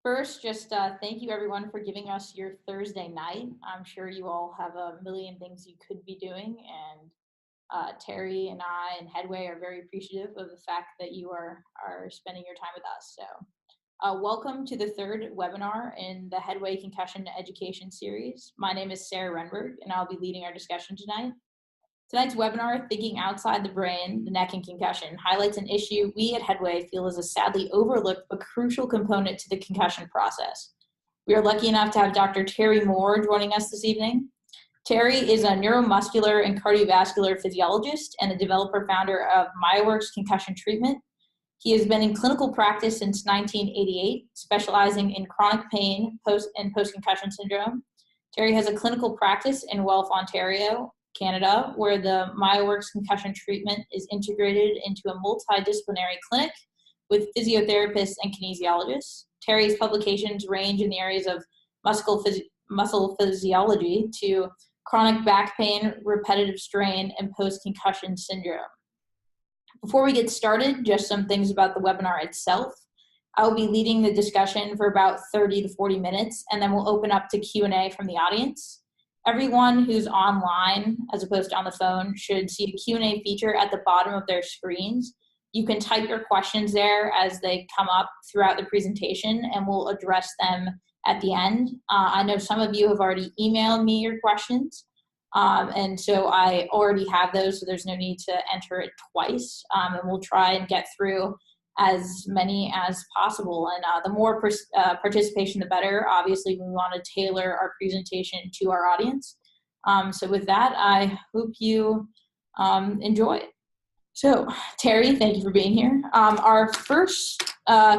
First, just thank you everyone for giving us your Thursday night. I'm sure you all have a million things you could be doing, and Terry and I and Headway are very appreciative of the fact that you are spending your time with us. So, welcome to the third webinar in the Headway Concussion Education Series. My name is Sarah Renberg, and I'll be leading our discussion tonight. Tonight's webinar, Thinking Outside the Brain, the Neck and Concussion, highlights an issue we at Headway feel is a sadly overlooked but crucial component to the concussion process. We are lucky enough to have Dr. Terry Moore joining us this evening. Terry is a neuromuscular and cardiovascular physiologist and the developer-founder of MyoWorks Concussion Treatment. He has been in clinical practice since 1988, specializing in chronic pain and post-concussion syndrome. Terry has a clinical practice in Guelph, Ontario, Canada, where the MyoWorks concussion treatment is integrated into a multidisciplinary clinic with physiotherapists and kinesiologists. Terry's publications range in the areas of muscle physiology to chronic back pain, repetitive strain, and post-concussion syndrome. Before we get started, just some things about the webinar itself. I will be leading the discussion for about 30 to 40 minutes, and then we'll open up to Q&A from the audience. Everyone who's online, as opposed to on the phone, should see a Q&A feature at the bottom of their screens. You can type your questions there as they come up throughout the presentation, and we'll address them at the end. I know some of you have already emailed me your questions, and so I already have those, so there's no need to enter it twice, and we'll try and get through as many as possible. And the more participation, the better. Obviously, we want to tailor our presentation to our audience. So with that, I hope you enjoy it. So Terry, thank you for being here. Our first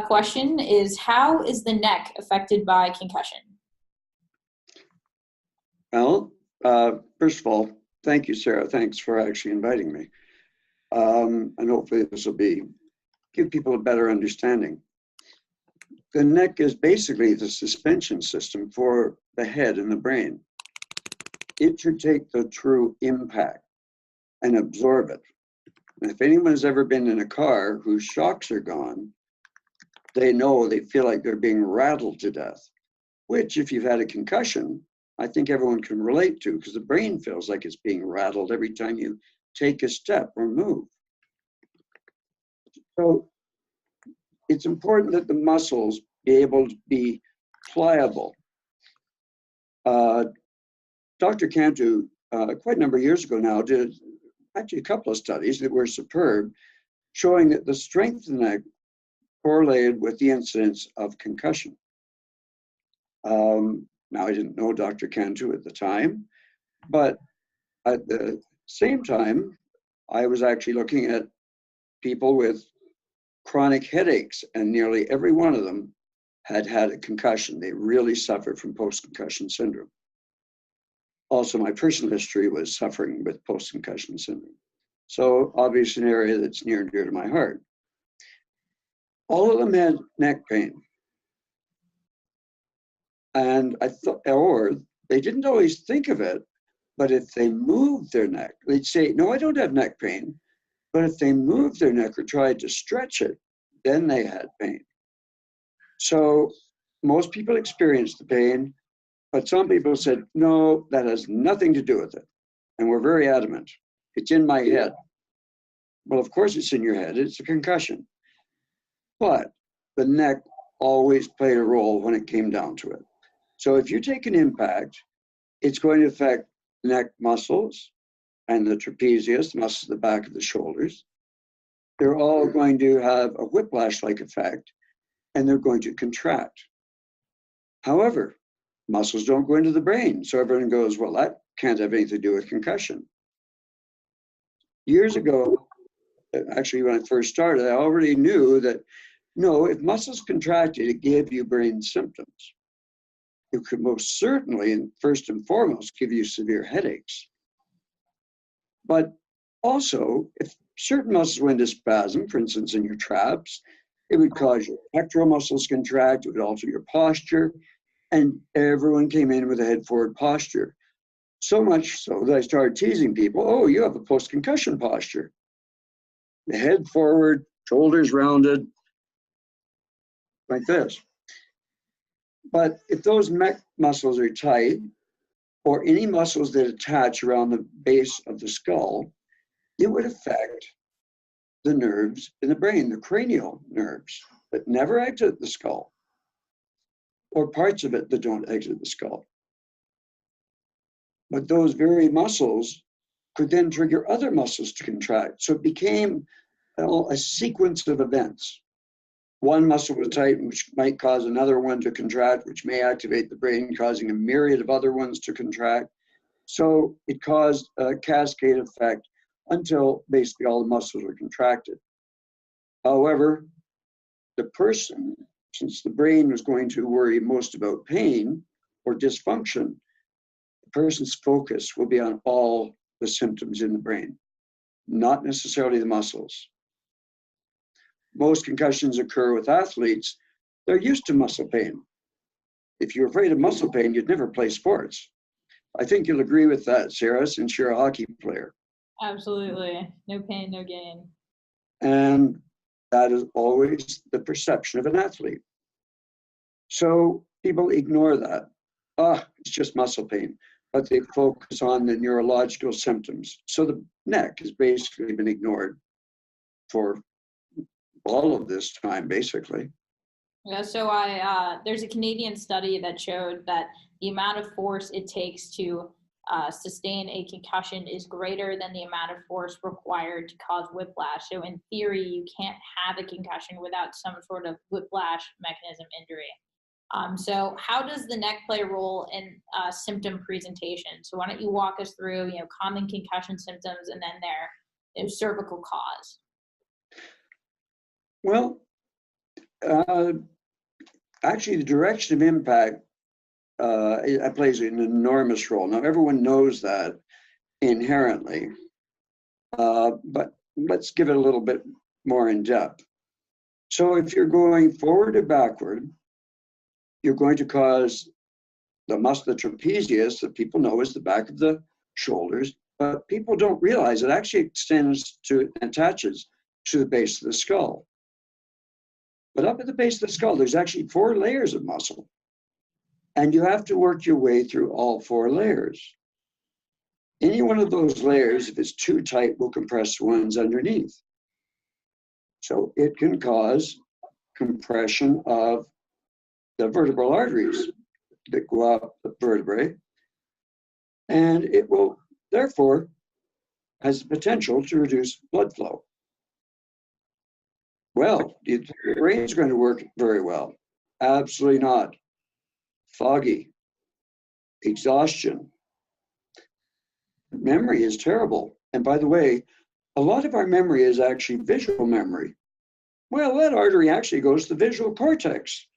question is, how is the neck affected by concussion? Well, first of all, thank you, Sarah. Thanks for actually inviting me. And hopefully this will give people a better understanding. The neck is basically the suspension system for the head and the brain. It should take the true impact and absorb it. And if anyone has ever been in a car whose shocks are gone, they feel like they're being rattled to death, which if you've had a concussion, I think everyone can relate to, because the brain feels like it's being rattled every time you take a step or move. So it's important that the muscles be able to be pliable. Dr. Cantu, quite a number of years ago now, did actually a couple of studies that were superb, showing that the strength of the neck correlated with the incidence of concussion. Now, I didn't know Dr. Cantu at the time, but at the same time, I was actually looking at people with chronic headaches, and nearly every one of them had had a concussion. They really suffered from post-concussion syndrome. Also, my personal history was suffering with post-concussion syndrome. So obviously an area that's near and dear to my heart. All of them had neck pain. And I thought, or they didn't always think of it, but if they moved their neck, they'd say, no, I don't have neck pain. But if they moved their neck or tried to stretch it, then they had pain. So most people experienced the pain, but some people said, no, that has nothing to do with it. And we're very adamant. It's in my head. Well, of course it's in your head. It's a concussion. But the neck always played a role when it came down to it. So if you take an impact, it's going to affect neck muscles and the trapezius, muscles at the back of the shoulders. They're all going to have a whiplash-like effect, and they're going to contract. However, muscles don't go into the brain. So everyone goes, well, that can't have anything to do with concussion. Years ago, actually when I first started, I already knew that, no, if muscles contracted, it gave you brain symptoms. It could most certainly, and first and foremost, give you severe headaches. But also, if certain muscles went into spasm, for instance, in your traps, it would cause your pectoral muscles contract, it would alter your posture, and everyone came in with a head forward posture. So much so that I started teasing people, oh, you have a post-concussion posture. The head forward, shoulders rounded, like this. But if those neck muscles are tight, or any muscles that attach around the base of the skull, it would affect the nerves in the brain, the cranial nerves that never exit the skull, or parts of it that don't exit the skull. But those very muscles could then trigger other muscles to contract. So it became a sequence of events. One muscle was tightened, which might cause another one to contract, which may activate the brain, causing a myriad of other ones to contract. So it caused a cascade effect until basically all the muscles were contracted. However, the person, since the brain was going to worry most about pain or dysfunction, the person's focus will be on all the symptoms in the brain, not necessarily the muscles. Most concussions occur with athletes. They're used to muscle pain. If you're afraid of muscle pain, you'd never play sports. I think you'll agree with that, Sarah, since you're a hockey player. Absolutely. No pain, no gain. And that is always the perception of an athlete. So people ignore that. It's just muscle pain, but they focus on the neurological symptoms. So the neck has basically been ignored for all of this time, basically. Yeah, so there's a Canadian study that showed that the amount of force it takes to sustain a concussion is greater than the amount of force required to cause whiplash. So in theory, you can't have a concussion without some sort of whiplash mechanism injury. So how does the neck play a role in symptom presentation? So why don't you walk us through, common concussion symptoms and then their cervical cause? Well, actually, the direction of impact it plays an enormous role. Now, everyone knows that inherently, but let's give it a little bit more in depth. So if you're going forward or backward, you're going to cause the muscle, the trapezius, that people know is the back of the shoulders, but people don't realize it actually extends to, attaches to the base of the skull. But up at the base of the skull, there's actually 4 layers of muscle. And you have to work your way through all 4 layers. Any one of those layers, if it's too tight, will compress the ones underneath. So it can cause compression of the vertebral arteries that go up the vertebrae. And it will, therefore, has the potential to reduce blood flow. Well, the brain's going to work very well. Absolutely not. Foggy, exhaustion. Memory is terrible. And by the way, a lot of our memory is actually visual memory. Well, that artery actually goes to the visual cortex.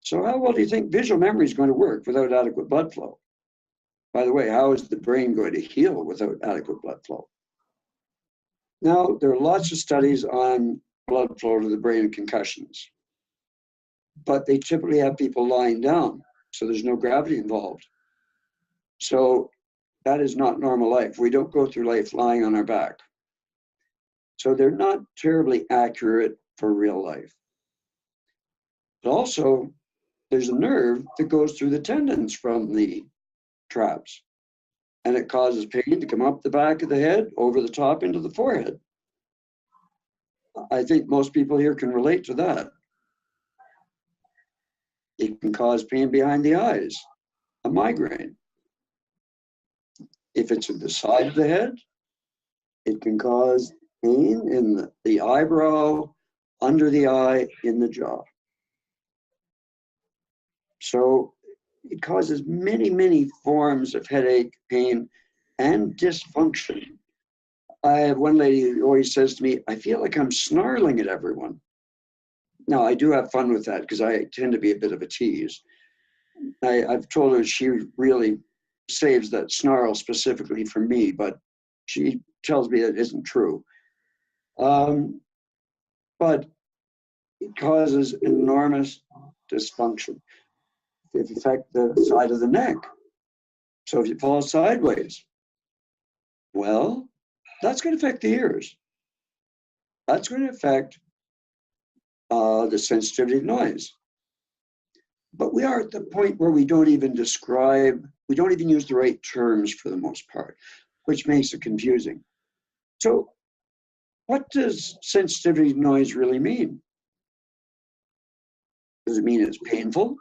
So how well do you think visual memory is going to work without adequate blood flow? By the way, how is the brain going to heal without adequate blood flow? Now, there are lots of studies on blood flow to the brain in concussions, but they typically have people lying down, so there's no gravity involved. So that is not normal life. We don't go through life lying on our back. So they're not terribly accurate for real life. But also, there's a nerve that goes through the tendons from the traps, and it causes pain to come up the back of the head, over the top into the forehead. I think most people here can relate to that. It can cause pain behind the eyes, a migraine. If it's at the side of the head, it can cause pain in the eyebrow, under the eye, in the jaw. So it causes many, many forms of headache, pain, and dysfunction. I have one lady who always says to me, I feel like I'm snarling at everyone. Now, I do have fun with that because I tend to be a bit of a tease. I've told her she really saves that snarl specifically for me, but she tells me that isn't true. But it causes enormous dysfunction. It affects the side of the neck. So if you fall sideways, well, that's going to affect the ears. That's going to affect the sensitivity of noise. But we are at the point where we don't even use the right terms for the most part, which makes it confusing. So what does sensitivity to noise really mean? Does it mean it's painful,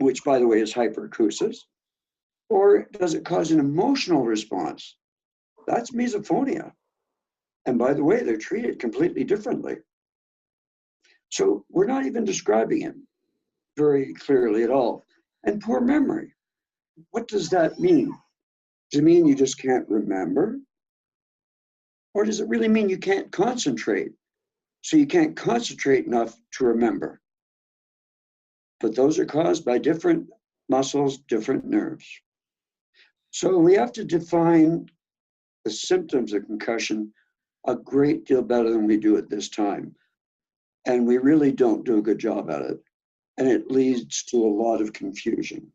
which by the way is hyperacusis? Or does it cause an emotional response? That's misophonia. And by the way, they're treated completely differently. So we're not even describing it very clearly at all. And poor memory, what does that mean? Does it mean you just can't remember? Or does it really mean you can't concentrate? So you can't concentrate enough to remember. But those are caused by different muscles, different nerves. So we have to define the symptoms of concussion a great deal better than we do at this time. And we really don't do a good job at it. And it leads to a lot of confusion.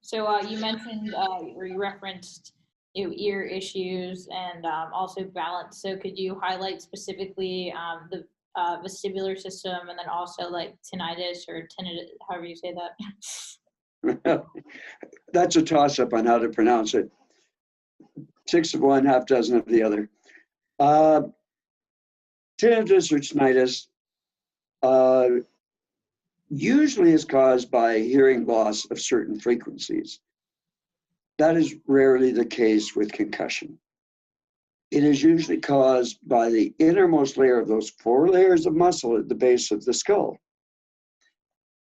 So you mentioned or you referenced ear issues and also balance. So could you highlight specifically the vestibular system and then also like tinnitus or tinnitus, however you say that? That's a toss-up on how to pronounce it. 6 of one, half dozen of the other. Tinnitus or tinnitus usually is caused by hearing loss of certain frequencies. That is rarely the case with concussion. It is usually caused by the innermost layer of those 4 layers of muscle at the base of the skull.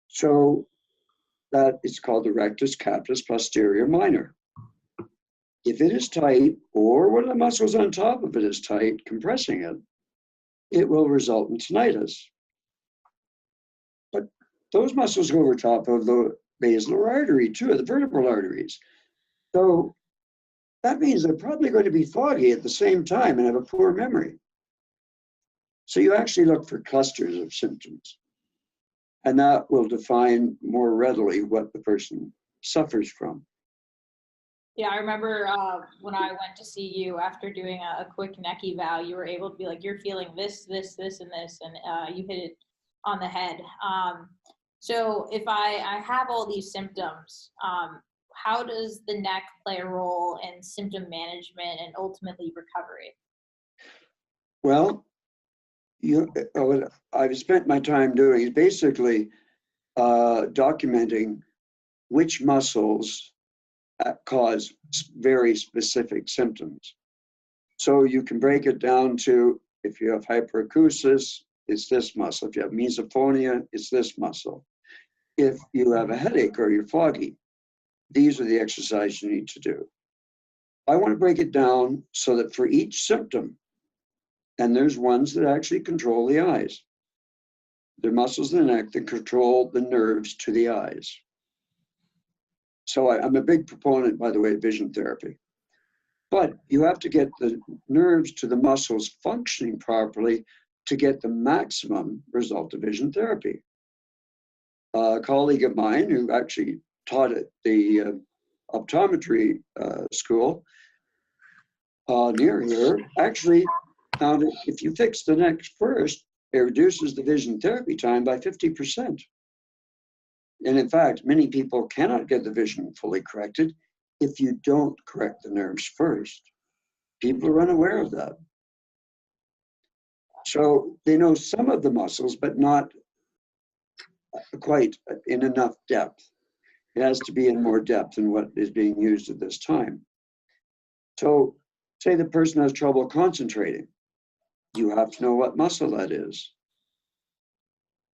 So that is called the rectus capitis posterior minor. If it is tight, or one of the muscles on top of it is tight, compressing it, it will result in tinnitus. But those muscles go over top of the basilar artery too, the vertebral arteries. So that means they're probably going to be foggy at the same time and have a poor memory. So you actually look for clusters of symptoms, and that will define more readily what the person suffers from. Yeah, I remember when I went to see you after doing a quick neck eval, you were able to be like, you're feeling this, this, this, and this, and you hit it on the head. So if I have all these symptoms, how does the neck play a role in symptom management and ultimately recovery? Well, what I've spent my time doing is basically documenting which muscles cause very specific symptoms. So you can break it down to, if you have hyperacusis, it's this muscle. If you have misophonia, it's this muscle. If you have a headache or you're foggy, these are the exercises you need to do. I want to break it down so that for each symptom, and there's ones that actually control the eyes. They're muscles in the neck that control the nerves to the eyes. So I'm a big proponent, by the way, of vision therapy. But you have to get the nerves to the muscles functioning properly to get the maximum result of vision therapy. A colleague of mine who actually taught at the optometry school near here actually found that if you fix the neck first, it reduces the vision therapy time by 50%. And in fact, many people cannot get the vision fully corrected if you don't correct the nerves first. People are unaware of that. So they know some of the muscles, but not quite in enough depth. It has to be in more depth than what is being used at this time. So say the person has trouble concentrating. You have to know what muscle that is.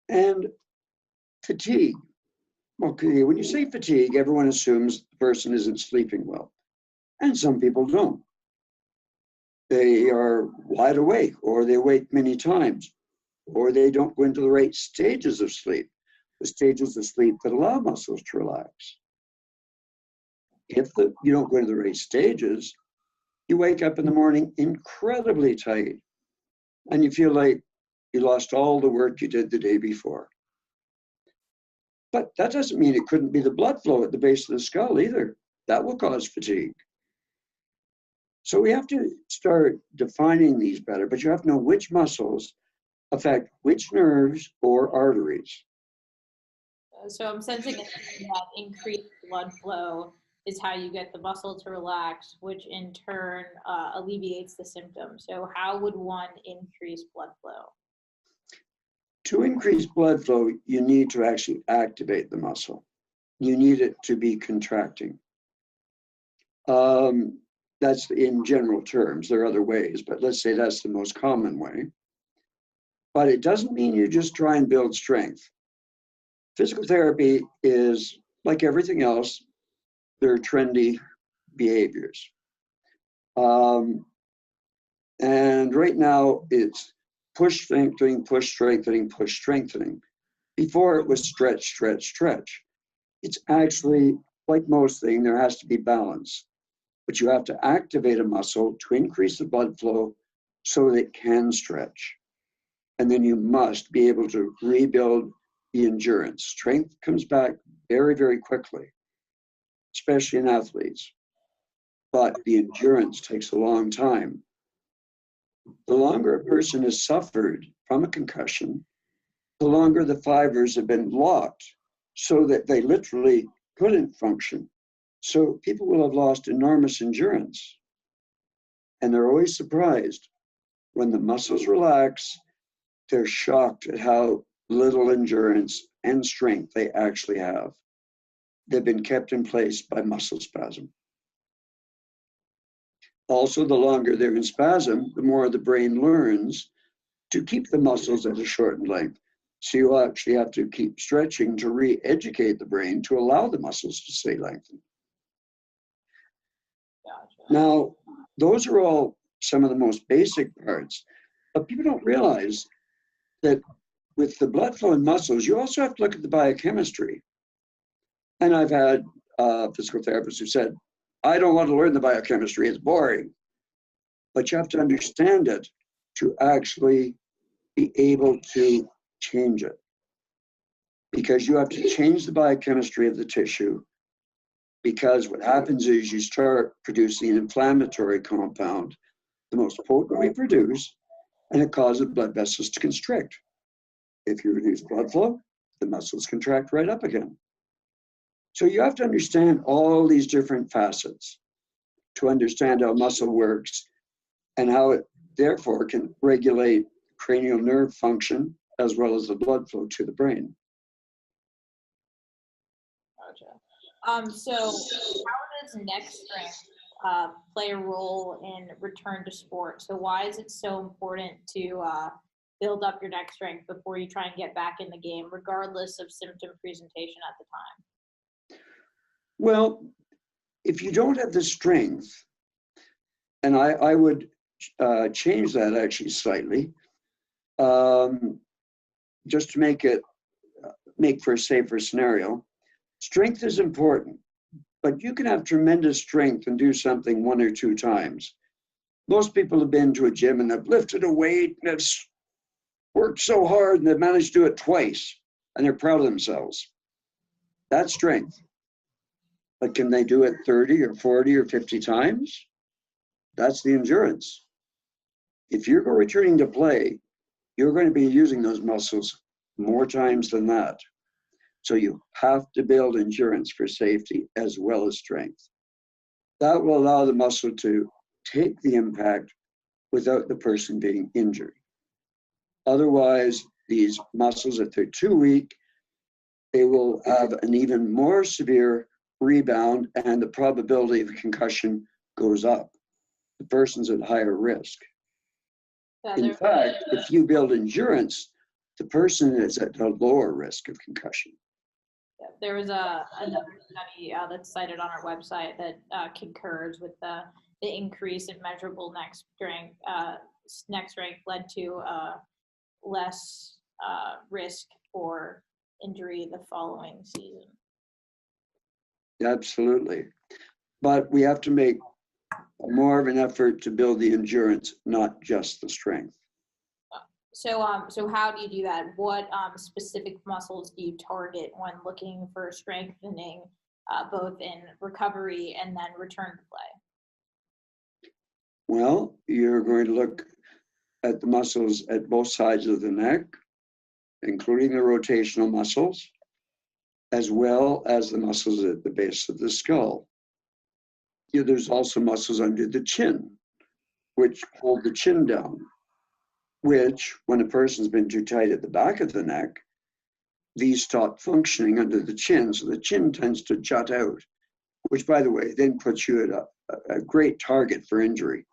And fatigue. Okay, when you say fatigue, everyone assumes the person isn't sleeping well. And some people don't. They are wide awake, or they wake many times, or they don't go into the right stages of sleep, the stages of sleep that allow muscles to relax. If you don't go into the right stages, you wake up in the morning incredibly tight, and you feel like you lost all the work you did the day before. But that doesn't mean it couldn't be the blood flow at the base of the skull either. That will cause fatigue. So we have to start defining these better, but you have to know which muscles affect which nerves or arteries. So I'm sensing that increased blood flow is how you get the muscle to relax, which in turn alleviates the symptoms. So how would one increase blood flow? To increase blood flow, you need to actually activate the muscle. You need it to be contracting. That's in general terms. There are other ways, but let's say that's the most common way. But it doesn't mean you just try and build strength. Physical therapy is like everything else, they're trendy behaviors. And right now it's push strengthening, push strengthening, push strengthening. Before it was stretch, stretch, stretch. It's actually, like most things, there has to be balance. But you have to activate a muscle to increase the blood flow so that it can stretch. And then you must be able to rebuild the endurance. Strength comes back very, very quickly, especially in athletes. But the endurance takes a long time. The longer a person has suffered from a concussion, the longer the fibers have been locked so that they literally couldn't function. So people will have lost enormous endurance. And they're always surprised when the muscles relax, they're shocked at how little endurance and strength they actually have. They've been kept in place by muscle spasm. Also, the longer they're in spasm, the more the brain learns to keep the muscles at a shortened length. So you actually have to keep stretching to re-educate the brain to allow the muscles to stay lengthened. Gotcha. Now, those are all some of the most basic parts, but people don't realize that with the blood flow in muscles, you also have to look at the biochemistry. And I've had physical therapists who said, I don't want to learn the biochemistry, it's boring. But you have to understand it to actually be able to change it. Because you have to change the biochemistry of the tissue, because what happens is you start producing an inflammatory compound, the most potent we produce, and it causes blood vessels to constrict. If you reduce blood flow, the muscles contract right up again. So you have to understand all these different facets to understand how muscle works and how it therefore can regulate cranial nerve function as well as the blood flow to the brain. Gotcha. So how does neck strength play a role in return to sport? So why is it so important to build up your neck strength before you try and get back in the game, regardless of symptom presentation at the time? Well, if you don't have the strength, and I would change that actually slightly, just to make for a safer scenario. Strength is important, but you can have tremendous strength and do something one or two times. Most people have been to a gym and they've lifted a weight and have worked so hard and they've managed to do it twice and they're proud of themselves. That's strength. But can they do it 30 or 40 or 50 times? That's the endurance. If you're returning to play, you're going to be using those muscles more times than that. So you have to build endurance for safety as well as strength. That will allow the muscle to take the impact without the person being injured. Otherwise, these muscles, if they're too weak, they will have an even more severe rebound and the probability of a concussion goes up. The person's at higher risk. In fact, if you build endurance, the person is at a lower risk of concussion. There was another study that's cited on our website that concurs with the increase in measurable neck strength. Neck strength led to less risk for injury the following season. Absolutely. But we have to make more of an effort to build the endurance, not just the strength. So how do you do that? What specific muscles do you target when looking for strengthening, both in recovery and then return to play? Well, you're going to look at the muscles at both sides of the neck, including the rotational muscles. as well as the muscles at the base of the skull. There's also muscles under the chin, which hold the chin down, which, when a person's been too tight at the back of the neck, these stop functioning under the chin, so the chin tends to jut out, which, by the way, then puts you at a great target for injury.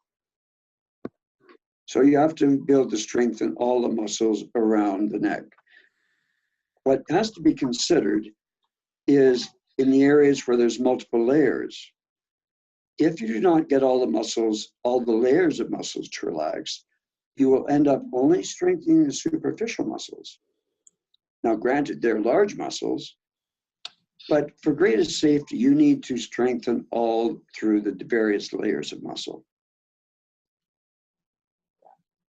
So you have to be able to strengthen all the muscles around the neck. What has to be considered is in the areas where there's multiple layers. If you do not get all the muscles, all the layers of muscles to relax, you will end up only strengthening the superficial muscles. Now, granted, they're large muscles, but for greatest safety, you need to strengthen all through the various layers of muscle.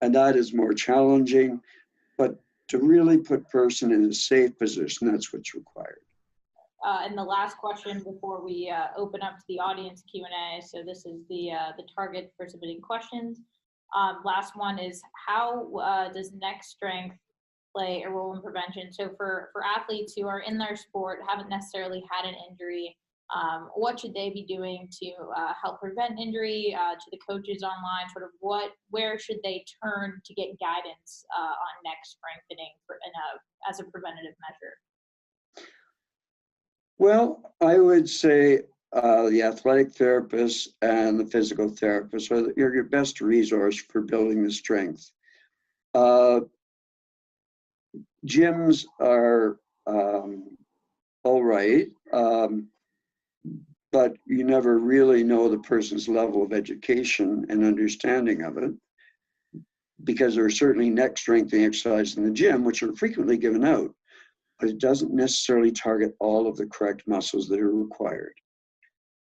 And that is more challenging, but to really put person in a safe position, that's what's required. And the last question before we open up to the audience Q&A, so this is the target for submitting questions. Last one is, how does neck strength play a role in prevention? So for athletes who are in their sport, haven't necessarily had an injury, what should they be doing to help prevent injury? To the coaches online, sort of where should they turn to get guidance on neck strengthening as a preventative measure? Well, I would say the athletic therapist and the physical therapist are your best resource for building the strength. Gyms are all right, but you never really know the person's level of education and understanding of it, because there are certainly neck strengthening exercises in the gym, which are frequently given out, but it doesn't necessarily target all of the correct muscles that are required.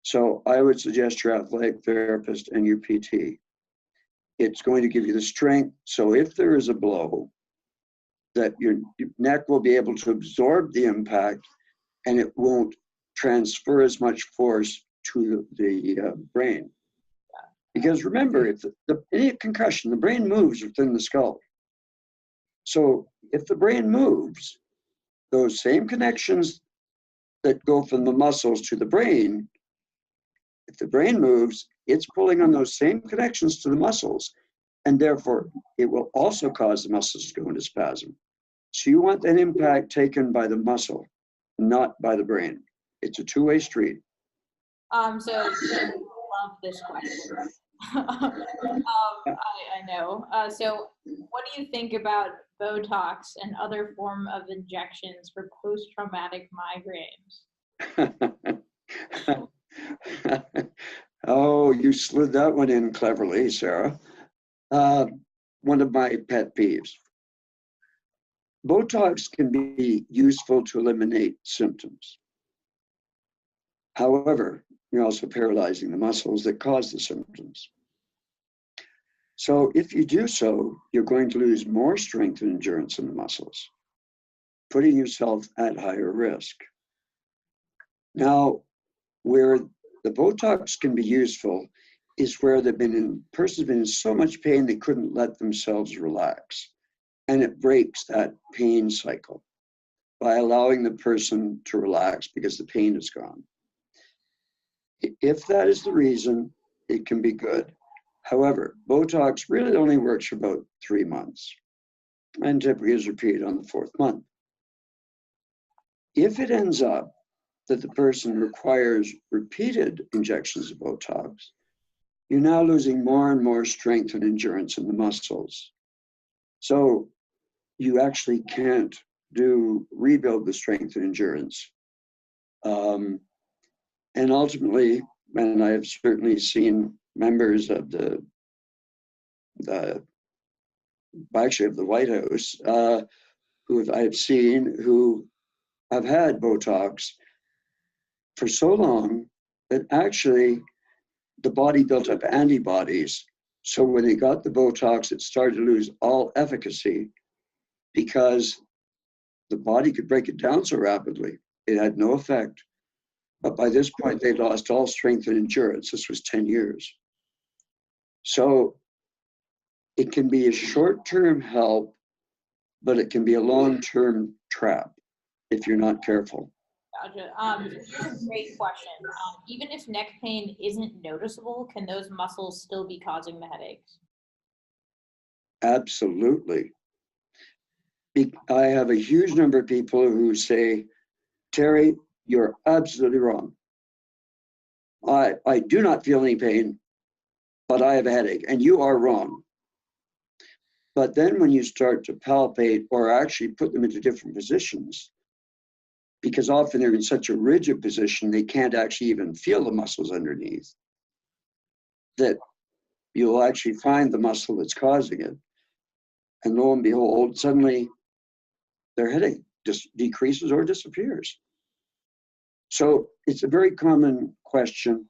So I would suggest your athletic therapist and your PT. It's going to give you the strength, so if there is a blow, that your neck will be able to absorb the impact and it won't transfer as much force to the brain. Because remember, if any concussion, the brain moves within the skull. So if the brain moves, those same connections that go from the muscles to the brain, if the brain moves, it's pulling on those same connections to the muscles, and therefore it will also cause the muscles to go into spasm. So you want that impact taken by the muscle, not by the brain. It's a two-way street. So I love this question. I know. So what do you think about Botox and other form of injections for post-traumatic migraines? Oh, you slid that one in cleverly, Sarah. One of my pet peeves. Botox can be useful to eliminate symptoms. However, you're also paralyzing the muscles that cause the symptoms. So if you do so, you're going to lose more strength and endurance in the muscles, putting yourself at higher risk. Now, where the Botox can be useful is where person's been in so much pain they couldn't let themselves relax. And it breaks that pain cycle by allowing the person to relax because the pain is gone. If that is the reason, it can be good. However, Botox really only works for about 3 months and typically is repeated on the 4th month. If it ends up that the person requires repeated injections of Botox, you're now losing more and more strength and endurance in the muscles. So you actually can't rebuild the strength and endurance. And ultimately, and I have certainly seen members of the White House I've seen who have had Botox for so long that actually the body built up antibodies. So when they got the Botox, it started to lose all efficacy because the body could break it down so rapidly. It had no effect. But by this point, they lost all strength and endurance. This was 10 years. So it can be a short-term help, but it can be a long-term trap if you're not careful. Gotcha. Here's a great question. Even if neck pain isn't noticeable, can those muscles still be causing the headaches? Absolutely. I have a huge number of people who say, Terry, you're absolutely wrong. I do not feel any pain, but I have a headache, and you are wrong. But then when you start to palpate or actually put them into different positions, because often they're in such a rigid position, they can't actually even feel the muscles underneath, that you'll actually find the muscle that's causing it. And lo and behold, suddenly their headache just decreases or disappears. So it's a very common question.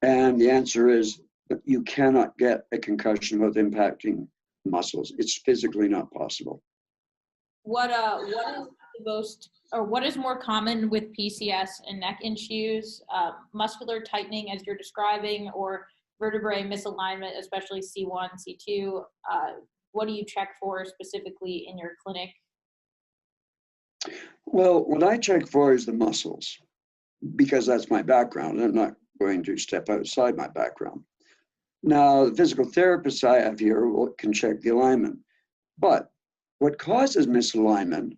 And the answer is that you cannot get a concussion without impacting muscles. It's physically not possible. What is the most, or what is more common with PCS and neck issues? Muscular tightening, as you're describing, or vertebrae misalignment, especially C1, C2. What do you check for specifically in your clinic? Well, what I check for is the muscles, because that's my background. I'm not going to step outside my background. Now, the physical therapists I have here can check the alignment. But what causes misalignment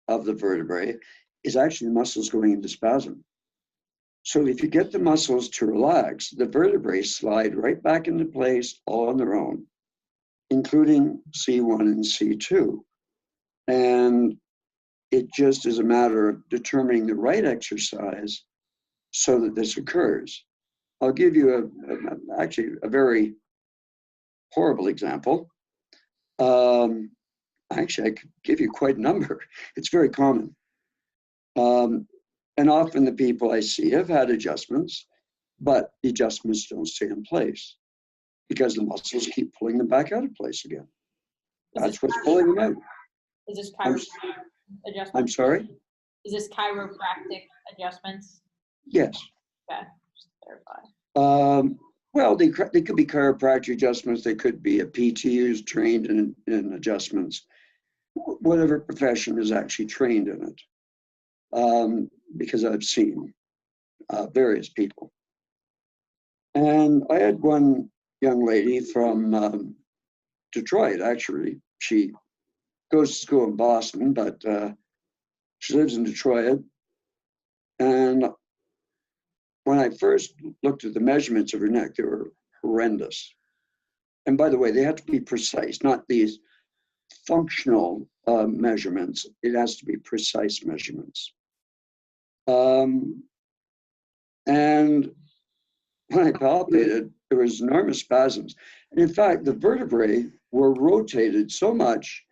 of the vertebrae is actually the muscles going into spasm. So if you get the muscles to relax, the vertebrae slide right back into place all on their own, including C1 and C2. And it just is a matter of determining the right exercise so that this occurs. I'll give you actually a very horrible example. Actually, I could give you quite a number. It's very common. And often the people I see have had adjustments, but the adjustments don't stay in place because the muscles keep pulling them back out of place again. That's what's pulling them out. Is this chiropractic adjustments? I'm sorry? Is this chiropractic adjustments? Yes. Okay, just to clarify. Well, they could be chiropractic adjustments. They could be a PT who's trained in adjustments. Whatever profession is actually trained in it, because I've seen various people. And I had one young lady from Detroit, actually. She goes to school in Boston, but she lives in Detroit. And when I first looked at the measurements of her neck, they were horrendous. And by the way, they have to be precise, not these functional measurements. It has to be precise measurements. And when I palpated, there was enormous spasms. And in fact, the vertebrae were rotated so much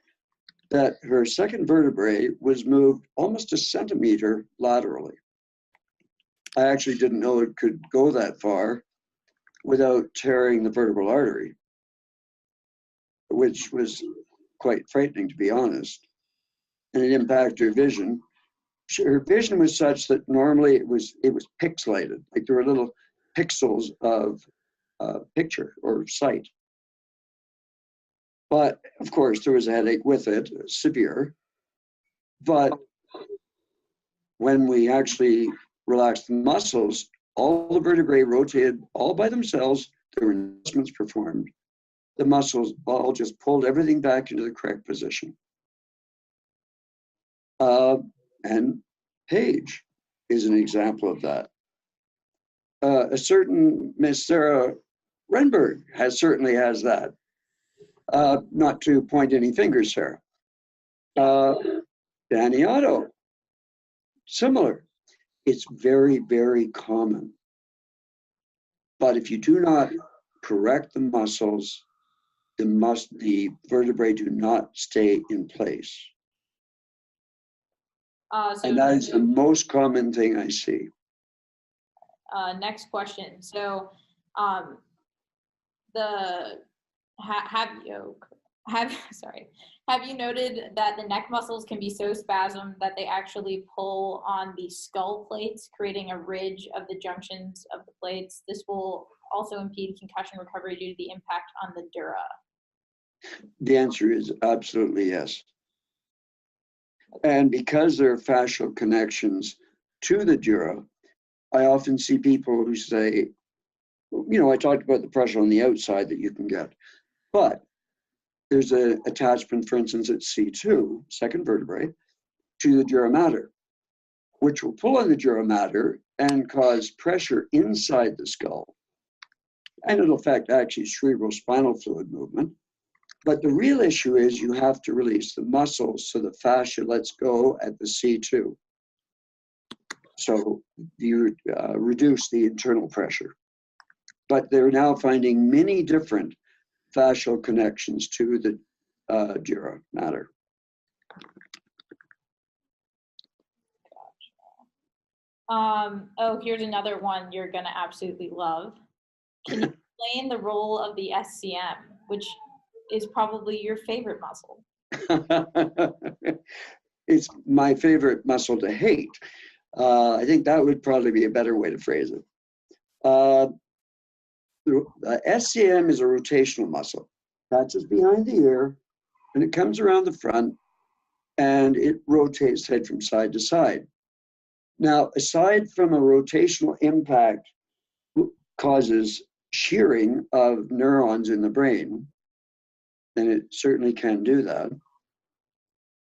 that her second vertebrae was moved almost a centimeter laterally. I actually didn't know it could go that far without tearing the vertebral artery, which was quite frightening, to be honest. And it impacted her vision. Her vision was such that normally it was pixelated, like there were little pixels of picture or sight. But of course, there was a headache with it, severe. But when we actually relaxed the muscles, all the vertebrae rotated all by themselves. There were adjustments performed. The muscles all just pulled everything back into the correct position. And Paige is an example of that. A certain Miss Sarah Renberg certainly has that. Not to point any fingers, Sarah. Danny Otto, similar. It's very, very common. But if you do not correct the muscles, the vertebrae do not stay in place. And that is the most common thing I see. Next question. So, have you noted that the neck muscles can be so spasmed that they actually pull on the skull plates, creating a ridge of the junctions of the plates? This will also impede concussion recovery due to the impact on the dura. The answer is absolutely yes. And because there are fascial connections, to the dura, I often see people who say, I talked about the pressure on the outside that you can get, but there's an attachment, for instance, at C2, second vertebrae, to the dura mater, which will pull on the dura mater and cause pressure inside the skull. And it'll affect actually cerebrospinal fluid movement. But the real issue is you have to release the muscles so the fascia lets go at the C2. So you reduce the internal pressure. But they're now finding many different fascial connections to the dura mater. Here's another one you're going to absolutely love. Can you explain the role of the SCM, which is probably your favorite muscle? It's my favorite muscle to hate. I think that would probably be a better way to phrase it. The SCM is a rotational muscle. That's behind the ear, and it comes around the front, and it rotates head from side to side. Now, aside from a rotational impact causes shearing of neurons in the brain, and it certainly can do that,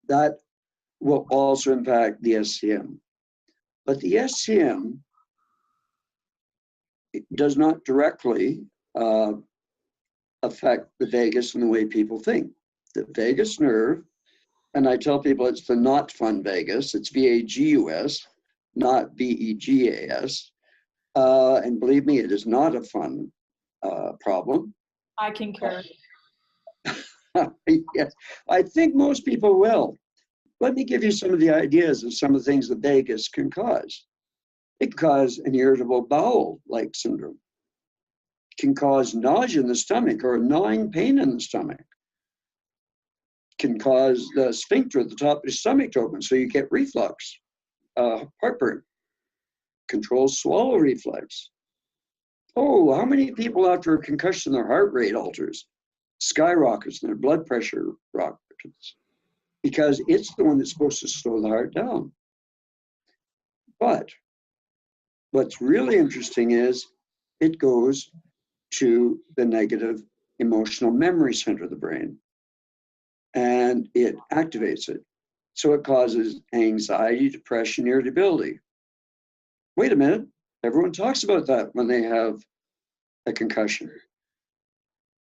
that will also impact the SCM. But the SCM does not directly affect the vagus in the way people think. The vagus nerve, and I tell people it's the not fun vagus, it's VAGUS, not VEGAS. And believe me, it is not a fun problem. I concur. Yes, I think most people will. Let me give you some of the ideas of some of the things the vagus can cause. It can cause an irritable bowel-like syndrome. It can cause nausea in the stomach or a gnawing pain in the stomach. It can cause the sphincter at the top of the stomach to open, so you get reflux, heartburn. Controls swallow reflex. Oh, how many people after a concussion, their heart rate alters, skyrockets, and their blood pressure rockets? Because it's the one that's supposed to slow the heart down. But what's really interesting is it goes to the negative emotional memory center of the brain, and it activates it. So it causes anxiety, depression, irritability. Wait a minute, everyone talks about that when they have a concussion.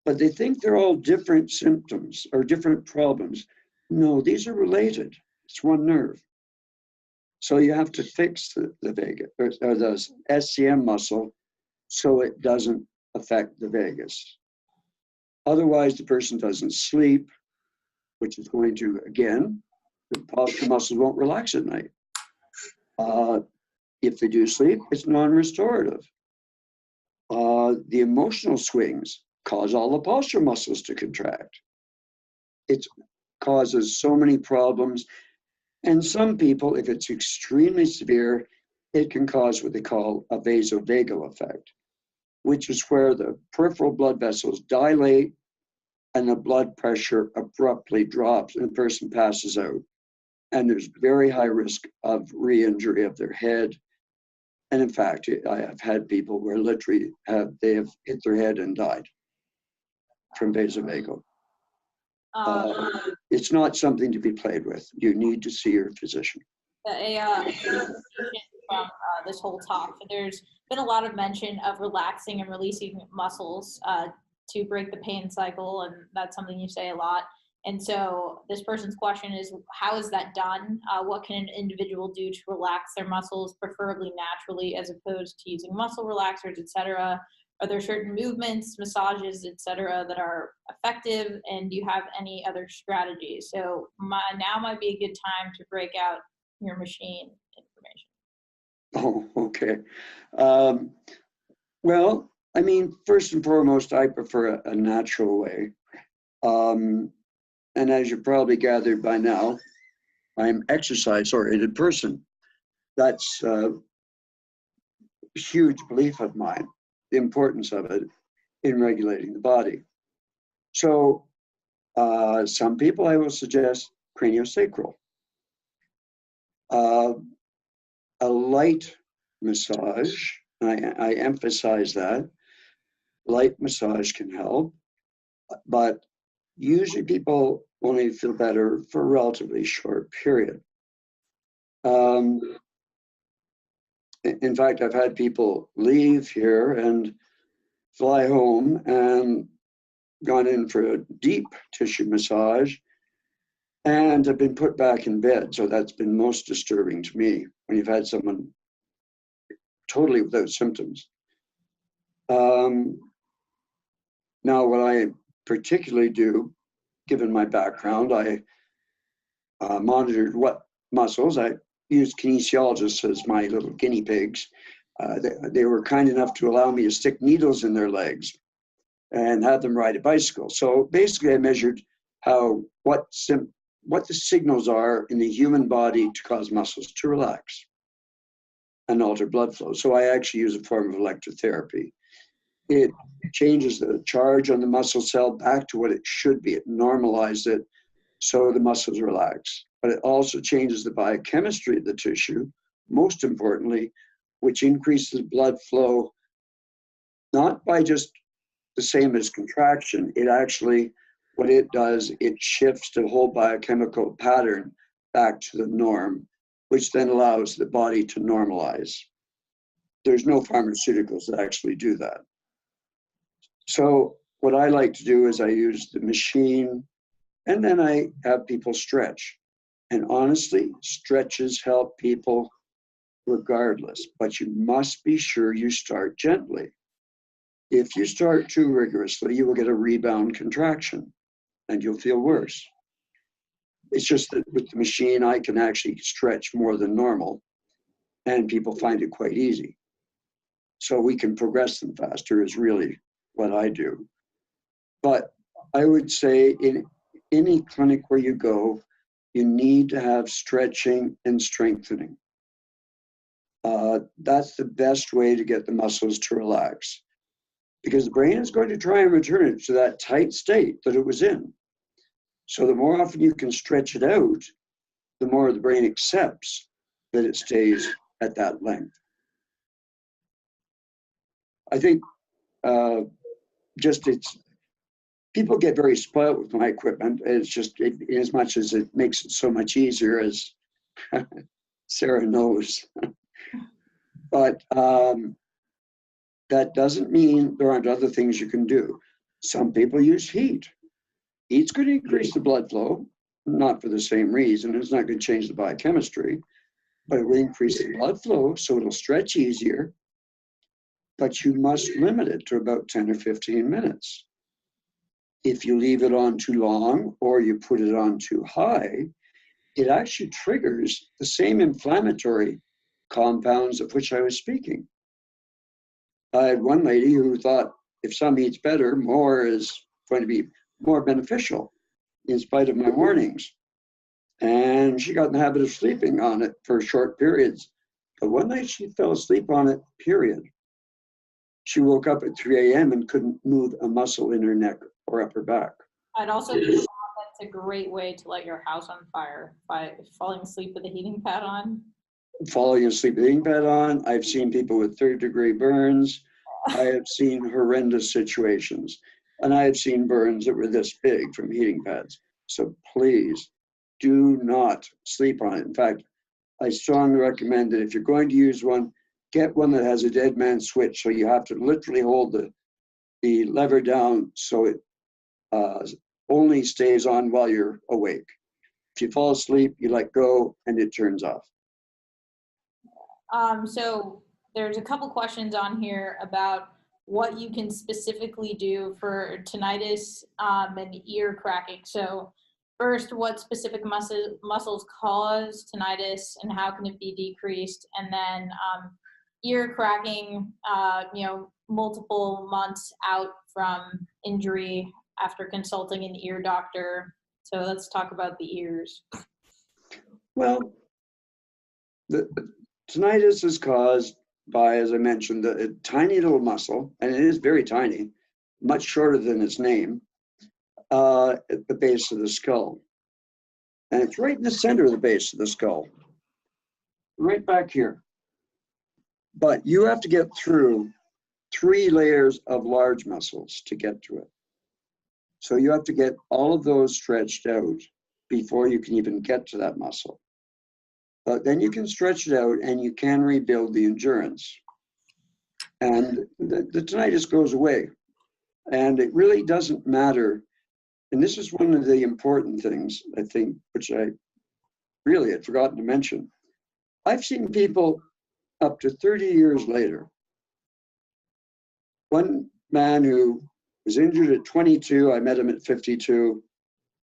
But they think they're all different symptoms or different problems. No, these are related. It's one nerve. So you have to fix the vagus or the SCM muscle so it doesn't affect the vagus. Otherwise, the person doesn't sleep, which is going to, again, the posture muscles won't relax at night. If they do sleep, it's non-restorative. The emotional swings cause all the posture muscles to contract. It causes so many problems. And some people, if it's extremely severe, it can cause what they call a vasovagal effect, which is where the peripheral blood vessels dilate and the blood pressure abruptly drops and the person passes out. And there's very high risk of re-injury of their head. And in fact, I have had people where literally they have hit their head and died from vasovagal. It's not something to be played with. You need to see your physician. From this whole talk, there's been a lot of mention of relaxing and releasing muscles to break the pain cycle, and that's something you say a lot. And so this person's question is, how is that done? What can an individual do to relax their muscles, preferably naturally, as opposed to using muscle relaxers, etc.? Are there certain movements, massages, etc., that are effective? And do you have any other strategies? So now might be a good time to break out your machine information. Oh, okay. Well, I mean, first and foremost, I prefer a natural way. And as you probably gathered by now, I'm an exercise-oriented person. That's a huge belief of mine, the importance of it in regulating the body. So some people I will suggest craniosacral. a light massage, and I emphasize that, light massage can help, but usually people only feel better for a relatively short period. In fact, I've had people leave here and fly home and gone in for a deep tissue massage and have been put back in bed. So that's been most disturbing to me when you've had someone totally without symptoms. Now, what I particularly do, given my background, I monitored what muscles. I used kinesiologists as my little guinea pigs. They were kind enough to allow me to stick needles in their legs and have them ride a bicycle. So basically, I measured what the signals are in the human body to cause muscles to relax and alter blood flow. So I actually use a form of electrotherapy. It changes the charge on the muscle cell back to what it should be. It normalizes it so the muscles relax. But it also changes the biochemistry of the tissue, most importantly, which increases blood flow, not by just the same as contraction. It actually, what it does, it shifts the whole biochemical pattern back to the norm, which then allows the body to normalize. There's no pharmaceuticals that actually do that. So what I like to do is I use the machine and then I have people stretch. And honestly, stretches help people regardless, but you must be sure you start gently. If you start too rigorously, you will get a rebound contraction and you'll feel worse. It's just that with the machine, I can actually stretch more than normal and people find it quite easy. So we can progress them faster is really what I do. But I would say in any clinic where you go, you need to have stretching and strengthening. That's the best way to get the muscles to relax, because the brain is going to try and return it to that tight state that it was in. So the more often you can stretch it out, the more the brain accepts that it stays at that length. I think people get very spoiled with my equipment. It's just as much as it makes it so much easier, as Sarah knows. But that doesn't mean there aren't other things you can do. Some people use heat. Heat's going to increase the blood flow, not for the same reason. It's not going to change the biochemistry, but it will increase the blood flow, so it'll stretch easier. But you must limit it to about 10 or 15 minutes. If you leave it on too long or you put it on too high, it actually triggers the same inflammatory compounds of which I was speaking. I had one lady who thought if some heat's better, more is going to be more beneficial in spite of my warnings. And she got in the habit of sleeping on it for short periods. But one night she fell asleep on it, period. She woke up at 3 a.m. and couldn't move a muscle in her neck or up her back. I'd also point out that's a great way to light your house on fire, by falling asleep with a heating pad on. Falling asleep with a heating pad on. I've seen people with third-degree burns. I have seen horrendous situations. And I have seen burns that were this big from heating pads. So please do not sleep on it. In fact, I strongly recommend that if you're going to use one, get one that has a dead man switch. So you have to literally hold the lever down so it only stays on while you're awake. If you fall asleep, you let go and it turns off. So there's a couple questions on here about what you can specifically do for tinnitus and ear cracking. So first, what specific muscles cause tinnitus and how can it be decreased? And then ear cracking, multiple months out from injury after consulting an ear doctor. So let's talk about the ears. Well, the tinnitus is caused by, as I mentioned, a tiny little muscle, and it is very tiny, much shorter than its name, at the base of the skull. And it's right in the center of the base of the skull, right back here. But you have to get through 3 layers of large muscles to get to it. So you have to get all of those stretched out before you can even get to that muscle. But then you can stretch it out and you can rebuild the endurance. And the tinnitus goes away. And it really doesn't matter. And this is one of the important things, I think, which I really had forgotten to mention. I've seen people up to 30 years later. One man who was injured at 22, I met him at 52.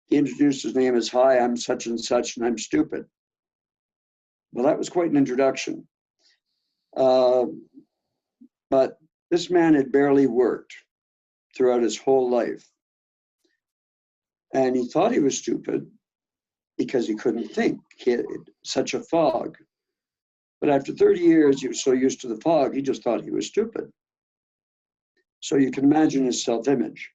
He introduced his name as, "Hi, I'm such and such, and I'm stupid." Well, that was quite an introduction. But this man had barely worked throughout his whole life. And he thought he was stupid because he couldn't think. He had such a fog. But after 30 years, he was so used to the fog, he just thought he was stupid. So you can imagine his self-image.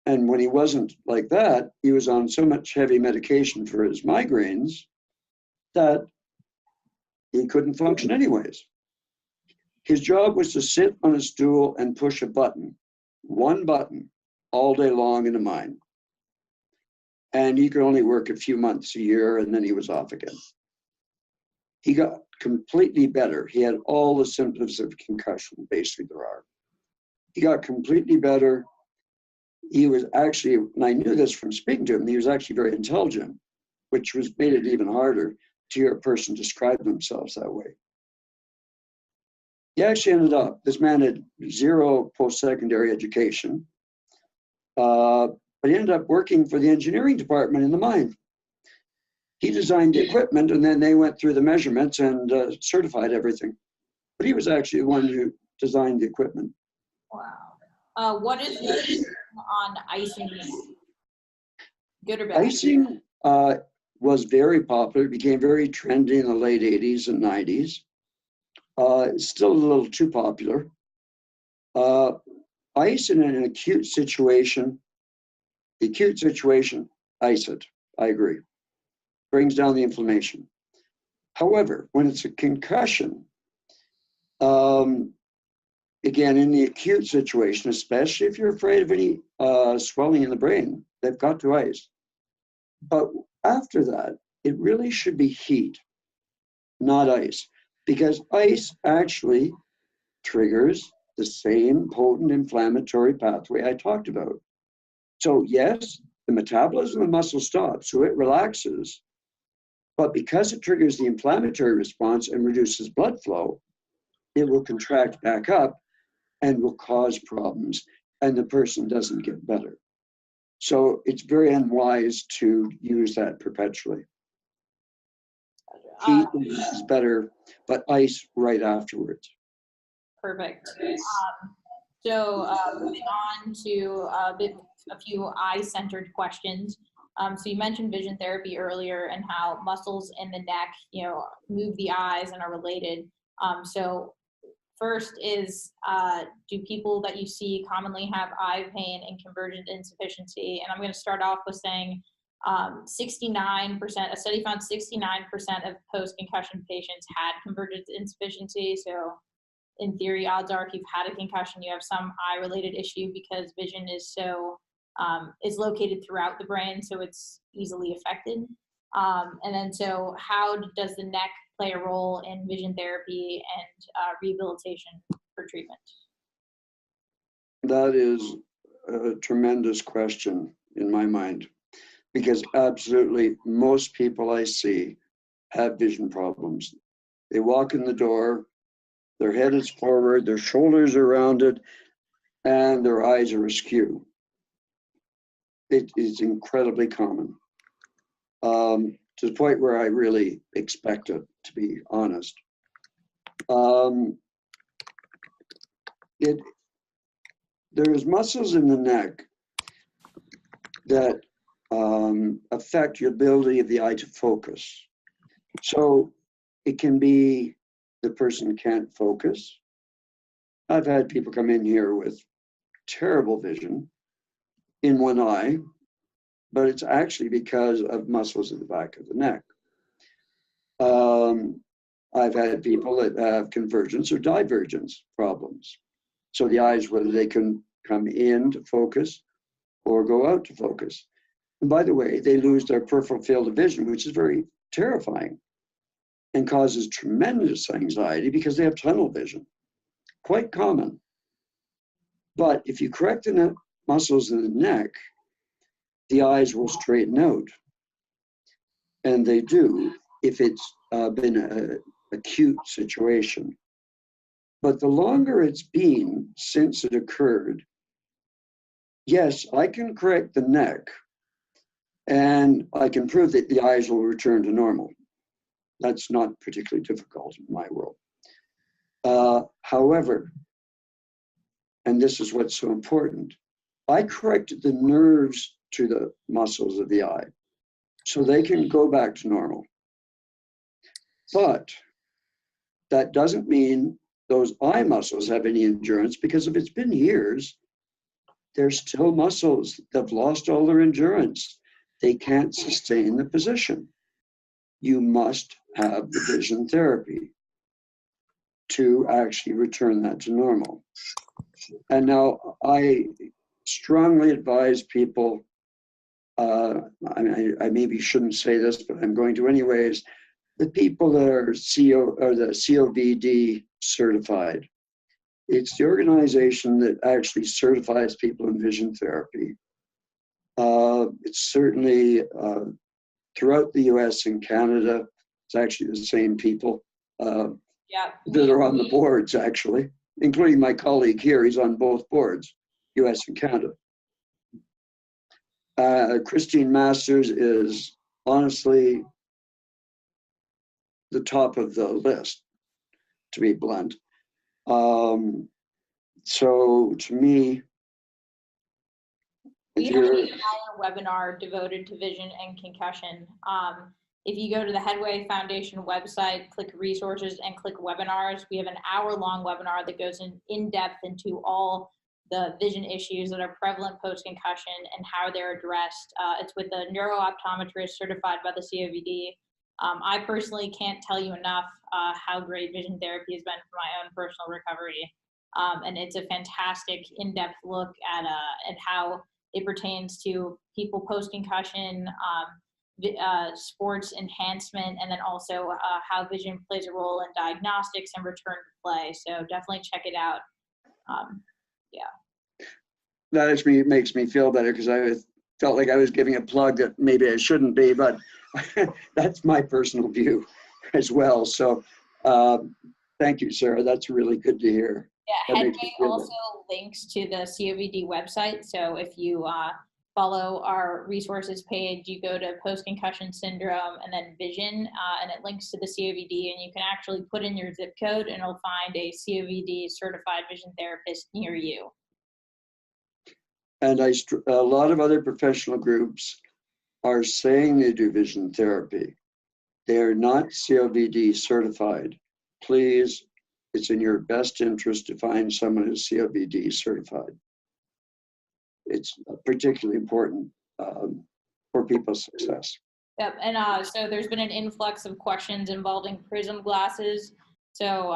And when he wasn't like that, he was on so much heavy medication for his migraines that he couldn't function anyways. His job was to sit on a stool and push a button, one button, all day long in a mine. And he could only work a few months a year, and then he was off again. He got completely better. He had all the symptoms of concussion, basically there are. He got completely better. He was actually, and I knew this from speaking to him, he was actually very intelligent, which made it even harder to hear a person describe themselves that way. He actually ended up, this man had 0 post-secondary education, but he ended up working for the engineering department in the mine. He designed the equipment, and then they went through the measurements and certified everything. But he was actually the one who designed the equipment. Wow. What is your opinion on icing? Good or bad? Icing was very popular. It became very trendy in the late 80s and 90s. It's still a little too popular. Ice in an acute situation, ice it. I agree. Brings down the inflammation. However, when it's a concussion, again, in the acute situation, especially if you're afraid of any swelling in the brain, they've got to ice. But after that, it really should be heat, not ice, because ice actually triggers the same potent inflammatory pathway I talked about. So yes, the metabolism of the muscle stops, so it relaxes, but because it triggers the inflammatory response and reduces blood flow, it will contract back up and will cause problems, and the person doesn't get better. So it's very unwise to use that perpetually. Heat is better, but ice right afterwards. Perfect. So moving on to a few eye-centered questions. So you mentioned vision therapy earlier and how muscles in the neck, move the eyes and are related. So first is, do people that you see commonly have eye pain and convergent insufficiency? And I'm going to start off with saying 69%, a study found 69% of post-concussion patients had convergent insufficiency. So in theory, odds are if you've had a concussion, you have some eye-related issue because vision is is located throughout the brain, so it's easily affected. And then so how does the neck play a role in vision therapy and rehabilitation for treatment? That is a tremendous question in my mind, because absolutely most people I see have vision problems. They walk in the door, their head is forward, their shoulders are rounded, and their eyes are askew. It is incredibly common, to the point where I really expect it, to be honest. There's muscles in the neck that affect your ability of the eye to focus. So it can be the person can't focus. I've had people come in here with terrible vision in one eye, but it's actually because of muscles at the back of the neck. I've had people that have convergence or divergence problems. So the eyes, whether they can come in to focus or go out to focus. And by the way, they lose their peripheral field of vision, which is very terrifying and causes tremendous anxiety because they have tunnel vision. Quite common. But if you correct the muscles in the neck, the eyes will straighten out. And they do if it's been an acute situation. But the longer it's been since it occurred, yes, I can correct the neck and I can prove that the eyes will return to normal. That's not particularly difficult in my world. However, and this is what's so important, I corrected the nerves to the muscles of the eye so they can go back to normal. But that doesn't mean those eye muscles have any endurance, because if it's been years, they're still muscles. They've lost all their endurance. They can't sustain the position. You must have the vision therapy to actually return that to normal. And now I strongly advise people, I maybe shouldn't say this, but I'm going to anyways, the people that are the COVD certified. It's the organization that actually certifies people in vision therapy. It's certainly throughout the US and Canada, it's actually the same people that are on the boards, actually, including my colleague here. He's on both boards, US and Canada. Christine Masters is honestly the top of the list, to be blunt. So to me, we have an entire webinar devoted to vision and concussion. If you go to the Headway Foundation website, click resources and click webinars, we have an hour-long webinar that goes in depth into all the vision issues that are prevalent post-concussion and how they're addressed. It's with a neuro-optometrist certified by the COVD. I personally can't tell you enough how great vision therapy has been for my own personal recovery. And it's a fantastic in-depth look at how it pertains to people post-concussion, sports enhancement, and then also how vision plays a role in diagnostics and return to play. So definitely check it out. Yeah. That actually makes me feel better, because I felt like I was giving a plug that maybe I shouldn't be, but that's my personal view as well. So thank you, Sarah. That's really good to hear. Yeah, Headway also links to the COVD website. So if you follow our resources page, you go to post-concussion syndrome and then vision, and it links to the COVD, and you can actually put in your zip code and it'll find a COVD certified vision therapist near you. And a lot of other professional groups are saying they do vision therapy. They are not COVD certified. Please, it's in your best interest to find someone who's COVD certified. It's particularly important for people's success. Yep, and so there's been an influx of questions involving prism glasses. So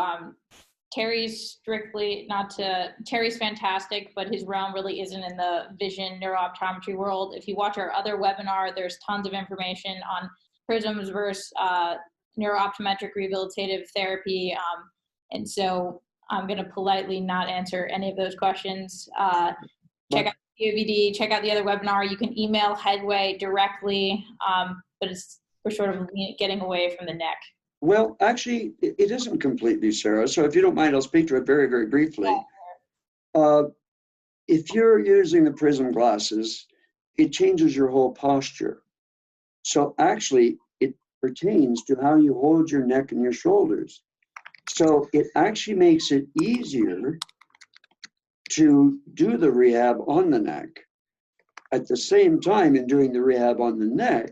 Terry's Terry's fantastic, but his realm really isn't in the vision neurooptometry world. If you watch our other webinar, there's tons of information on prisms versus neurooptometric rehabilitative therapy. And so I'm going to politely not answer any of those questions. Check out COVD, check out the other webinar. You can email Headway directly, but we're sort of getting away from the neck. Well, actually, it isn't completely, Sarah. So if you don't mind, I'll speak to it very, very briefly. Yeah. If you're using the prism glasses, it changes your whole posture. So actually, it pertains to how you hold your neck and your shoulders. So it actually makes it easier to do the rehab on the neck. At the same time, in doing the rehab on the neck,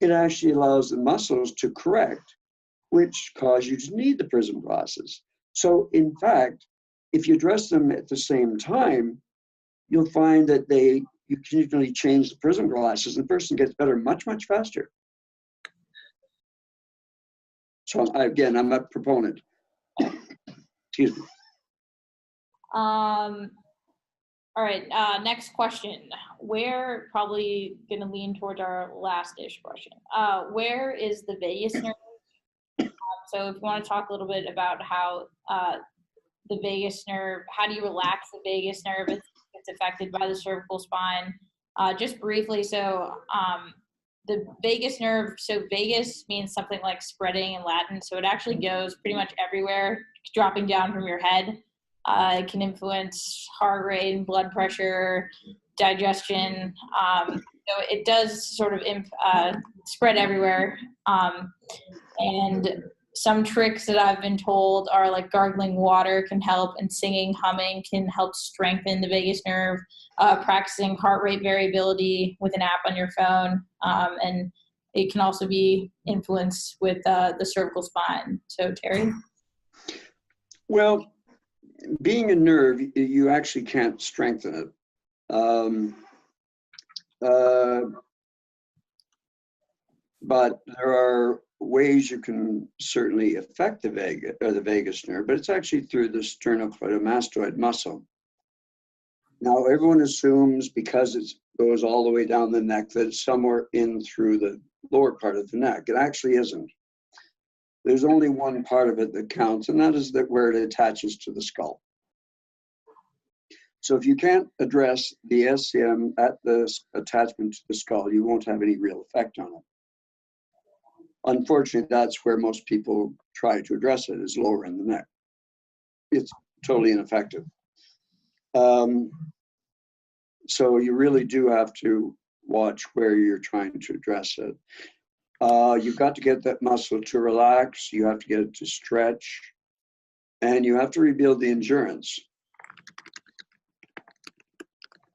it actually allows the muscles to correct, which cause you to need the prism glasses. So in fact, if you address them at the same time, you'll find that you continually change the prism glasses and the person gets better much, much faster. So again, I'm a proponent. Excuse me. All right, next question. Where, probably going to lean towards our last-ish question. Where is the vagus nerve? So if you want to talk a little bit about how the vagus nerve, how do you relax the vagus nerve? It's affected by the cervical spine. Just briefly, so the vagus nerve, so vagus means something like spreading in Latin, so it actually goes pretty much everywhere, dropping down from your head. It can influence heart rate and blood pressure, digestion. So it does sort of spread everywhere. And some tricks that I've been told are like gargling water can help, and singing, humming can help strengthen the vagus nerve. Practicing heart rate variability with an app on your phone, and it can also be influenced with the cervical spine. So, Terry? Well, being a nerve, you actually can't strengthen it. But there are ways you can certainly affect the vagus nerve, but it's actually through the sternocleidomastoid muscle. Now, everyone assumes because it goes all the way down the neck that it's somewhere in through the lower part of the neck. It actually isn't. There's only one part of it that counts, and that is where it attaches to the skull. So if you can't address the SCM at the attachment to the skull, you won't have any real effect on it. Unfortunately, that's where most people try to address it, is lower in the neck. It's totally ineffective. So you really do have to watch where you're trying to address it. You've got to get that muscle to relax, you have to get it to stretch, and you have to rebuild the endurance.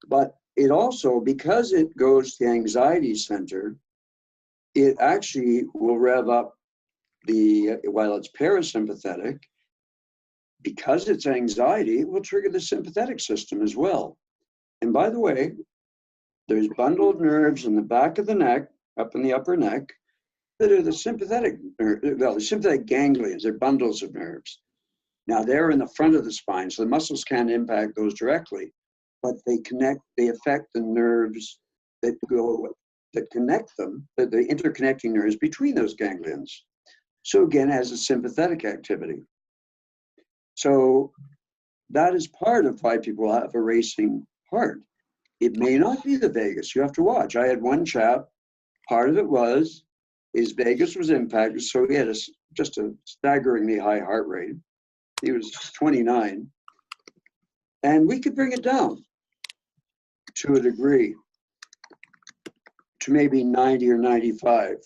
But it also, because it goes to the anxiety center, it actually will rev up while it's parasympathetic, because it's anxiety, it will trigger the sympathetic system as well. And by the way, there's bundled nerves in the back of the neck, up in the upper neck, that are the sympathetic ganglions. They're bundles of nerves. Now they're in the front of the spine, so the muscles can't impact those directly, but they affect the nerves that connect them, the interconnecting nerves between those ganglions. So again, it has a sympathetic activity. So that is part of why people have a racing heart. It may not be the vagus. You have to watch. I had one chap, part of it was his vagus was impacted, so he had just a staggeringly high heart rate. He was 29. And we could bring it down to a degree, to maybe 90 or 95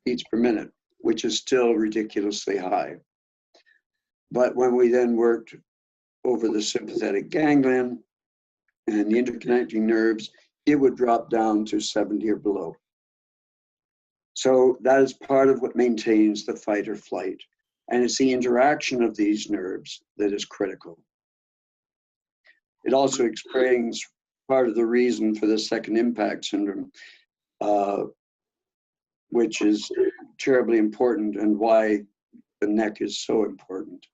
beats per minute, which is still ridiculously high. But when we then worked over the sympathetic ganglion and the interconnecting nerves, it would drop down to 70 or below. So that is part of what maintains the fight or flight. And it's the interaction of these nerves that is critical. It also explains part of the reason for the second impact syndrome, which is terribly important, and why the neck is so important.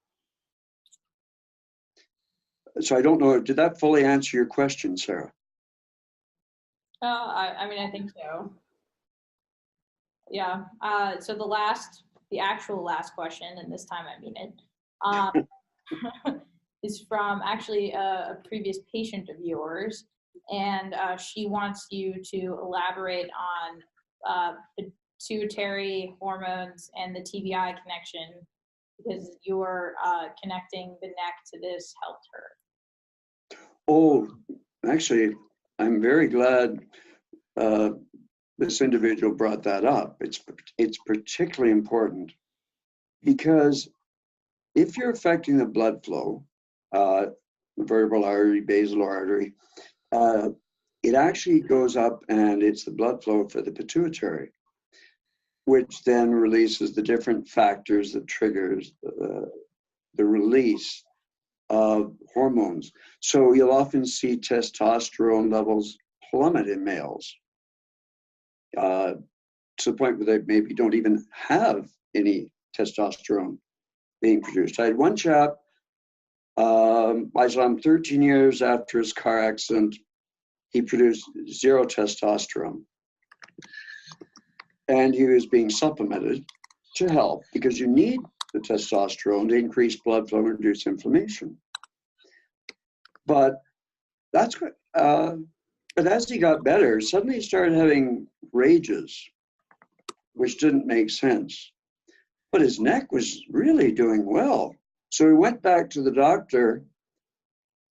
So I don't know, did that fully answer your question, Sarah? I mean, I think so. Yeah. So the actual last question, and this time I mean it, is from actually a previous patient of yours, and she wants you to elaborate on the pituitary hormones and the TBI connection, because you're connecting the neck to this helped her. Oh, actually, I'm very glad this individual brought that up. It's particularly important, because if you're affecting the blood flow, the vertebral artery, basal artery, it actually goes up, and it's the blood flow for the pituitary, which then releases the different factors that triggers the release of hormones. So you'll often see testosterone levels plummet in males to the point where they maybe don't even have any testosterone being produced. I had one chap, I saw him 13 years after his car accident. He produced zero testosterone. And he was being supplemented to help, because you need the testosterone to increase blood flow and reduce inflammation. But that's good. But as he got better, suddenly he started having rages, which didn't make sense. But his neck was really doing well. So he went back to the doctor.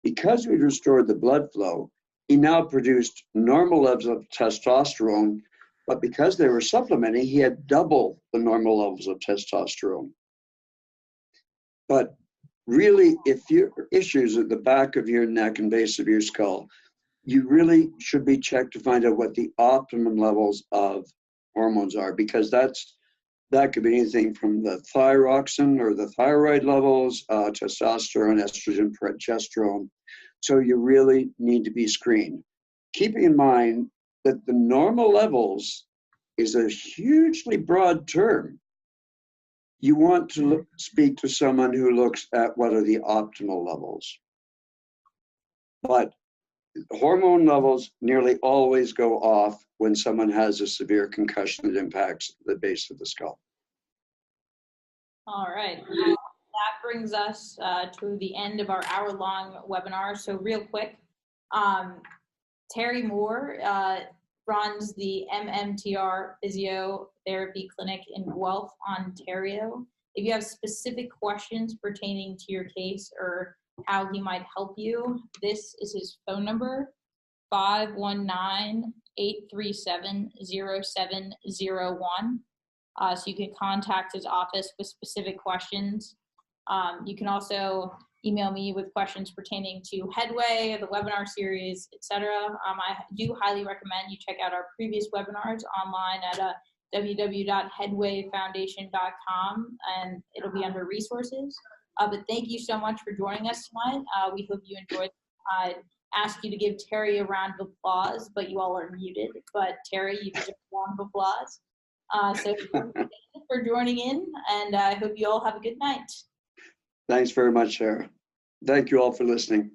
Because we restored the blood flow, he now produced normal levels of testosterone, but because they were supplementing, he had double the normal levels of testosterone. But really, if your issues at the back of your neck and base of your skull, you really should be checked to find out what the optimum levels of hormones are, because that could be anything from the thyroxine or the thyroid levels, testosterone, estrogen, progesterone. So you really need to be screened. Keeping in mind that the normal levels is a hugely broad term. You want to speak to someone who looks at what are the optimal levels. But hormone levels nearly always go off when someone has a severe concussion that impacts the base of the skull. All right. That brings us to the end of our hour-long webinar. So real quick, Terry Moore runs the MMTR Physiotherapy Clinic in Guelph, Ontario. If you have specific questions pertaining to your case or how he might help you, this is his phone number, 519-837-0701. So you can contact his office with specific questions. You can also email me with questions pertaining to Headway, the webinar series, etc. I do highly recommend you check out our previous webinars online at www.headwayfoundation.com, and it'll be under resources. But thank you so much for joining us tonight. We hope you enjoyed. I'd ask you to give Terry a round of applause, but you all are muted. But Terry, you deserve a round of applause. So thank you for joining in, and I hope you all have a good night. Thanks very much, Sarah. Thank you all for listening.